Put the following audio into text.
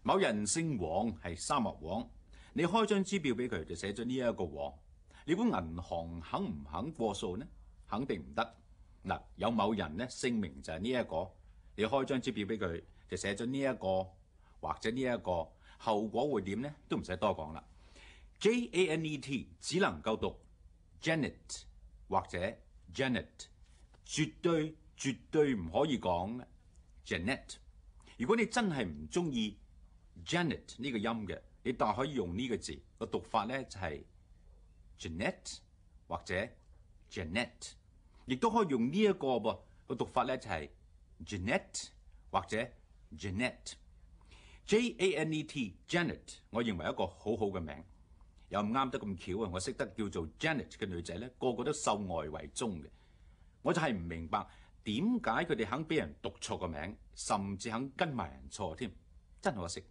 某人姓黃，係沙漠黃，你開張支票俾佢，就寫咗呢一個黃。你估銀行肯唔肯過數呢？肯定唔得。嗱，有某人呢姓名就係呢一個，你開張支票俾佢，就寫咗呢一個或者呢一個，後果會點呢？都唔使多講啦。Janet 只能夠讀 Janet 或者 Janet， 絕對唔可以講 Janet。如果你真係唔中意 Janet 呢個音嘅，你大可以用呢個字，個讀法咧就係 Janet 或者 Janet， 亦都可以用呢一個噃，個讀法咧就係 Janet 或者 Janet。Janet Janet， 我認為一個好好嘅名，又唔啱得咁巧啊！我識得叫做 Janet 嘅女仔咧，個個都秀外為中嘅，我就係唔明白點解佢哋肯俾人讀錯個名，甚至肯跟埋人錯添，真可惜。